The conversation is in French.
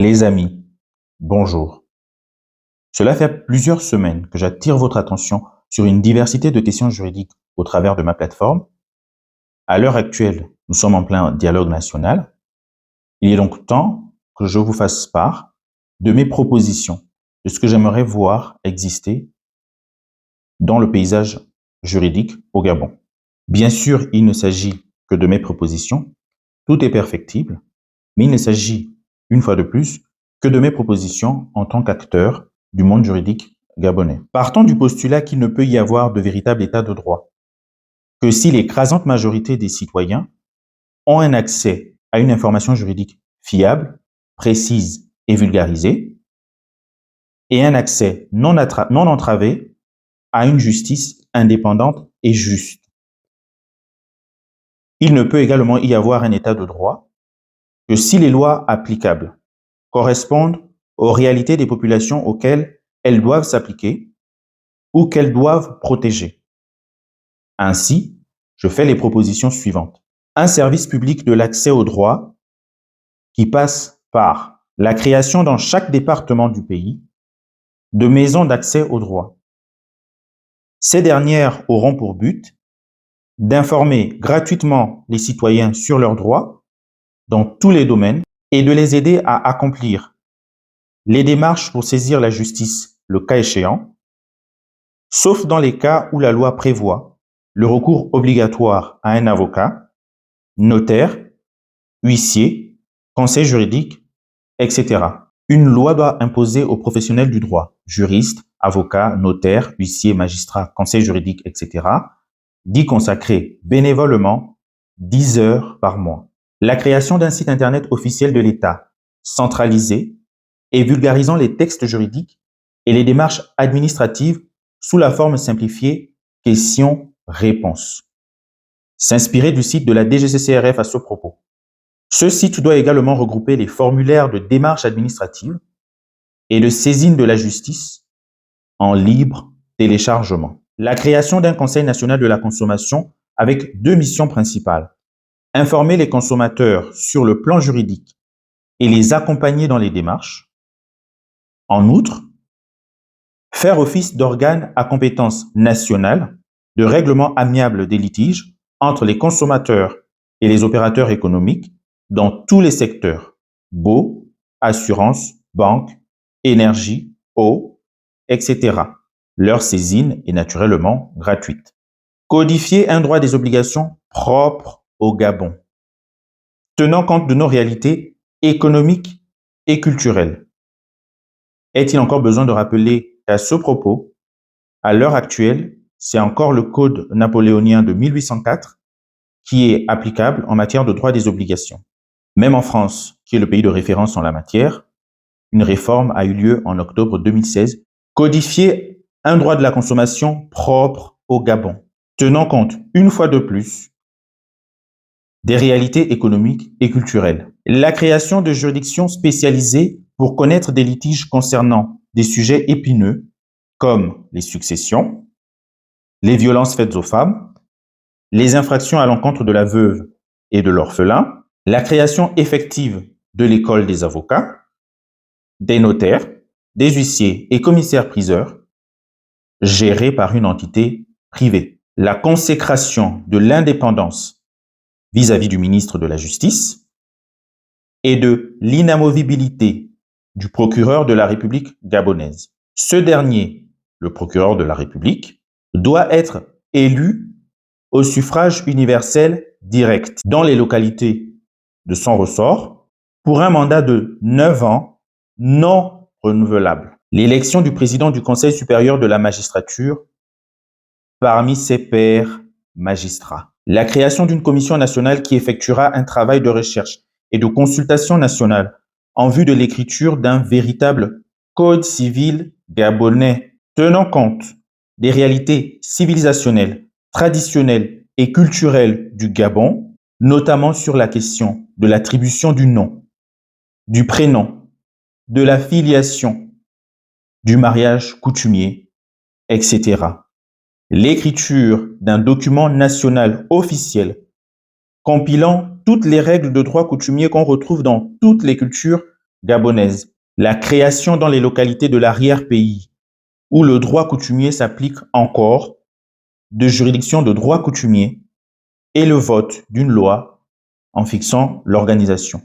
Les amis, bonjour. Cela fait plusieurs semaines que j'attire votre attention sur une diversité de questions juridiques au travers de ma plateforme. À l'heure actuelle, nous sommes en plein dialogue national. Il est donc temps que je vous fasse part de mes propositions, de ce que j'aimerais voir exister dans le paysage juridique au Gabon. Bien sûr, il ne s'agit que de mes propositions. Tout est perfectible, mais il ne s'agit, une fois de plus, que de mes propositions en tant qu'acteur du monde juridique gabonais. Partons du postulat qu'il ne peut y avoir de véritable état de droit, que si l'écrasante majorité des citoyens ont un accès à une information juridique fiable, précise et vulgarisée, et un accès non entravé à une justice indépendante et juste. Il ne peut également y avoir un état de droit que si les lois applicables correspondent aux réalités des populations auxquelles elles doivent s'appliquer ou qu'elles doivent protéger. Ainsi, je fais les propositions suivantes. Un service public de l'accès au droit qui passe par la création dans chaque département du pays de maisons d'accès au droit. Ces dernières auront pour but d'informer gratuitement les citoyens sur leurs droits dans tous les domaines et de les aider à accomplir les démarches pour saisir la justice, le cas échéant, sauf dans les cas où la loi prévoit le recours obligatoire à un avocat, notaire, huissier, conseil juridique, etc. Une loi doit imposer aux professionnels du droit, juristes, avocats, notaires, huissiers, magistrats, conseil juridique, etc., d'y consacrer bénévolement 10 heures par mois. La création d'un site internet officiel de l'État, centralisé et vulgarisant les textes juridiques et les démarches administratives sous la forme simplifiée questions-réponses. S'inspirer du site de la DGCCRF à ce propos. Ce site doit également regrouper les formulaires de démarche administrative et de saisine de la justice en libre téléchargement. La création d'un Conseil national de la consommation avec 2 missions principales. Informer les consommateurs sur le plan juridique et les accompagner dans les démarches. En outre, faire office d'organe à compétence nationale de règlement amiable des litiges entre les consommateurs et les opérateurs économiques dans tous les secteurs, baux, assurance, banque, énergie, eau, etc. Leur saisine est naturellement gratuite. Codifier un droit des obligations propre au Gabon, tenant compte de nos réalités économiques et culturelles. Est-il encore besoin de rappeler qu'à ce propos, à l'heure actuelle, c'est encore le Code napoléonien de 1804 qui est applicable en matière de droit des obligations. Même en France, qui est le pays de référence en la matière, une réforme a eu lieu en octobre 2016, codifier un droit de la consommation propre au Gabon, tenant compte, une fois de plus, des réalités économiques et culturelles. La création de juridictions spécialisées pour connaître des litiges concernant des sujets épineux comme les successions, les violences faites aux femmes, les infractions à l'encontre de la veuve et de l'orphelin, la création effective de l'école des avocats, des notaires, des huissiers et commissaires-priseurs, gérés par une entité privée, la consécration de l'indépendance vis-à-vis du ministre de la Justice et de l'inamovibilité du procureur de la République gabonaise. Ce dernier, le procureur de la République, doit être élu au suffrage universel direct dans les localités de son ressort pour un mandat de 9 ans non renouvelable. L'élection du président du Conseil supérieur de la magistrature parmi ses pairs magistrats. La création d'une commission nationale qui effectuera un travail de recherche et de consultation nationale en vue de l'écriture d'un véritable code civil gabonais tenant compte des réalités civilisationnelles, traditionnelles et culturelles du Gabon, notamment sur la question de l'attribution du nom, du prénom, de la filiation, du mariage coutumier, etc. L'écriture d'un document national officiel compilant toutes les règles de droit coutumier qu'on retrouve dans toutes les cultures gabonaise. La création dans les localités de l'arrière-pays où le droit coutumier s'applique encore de juridiction de droit coutumier et le vote d'une loi en fixant l'organisation.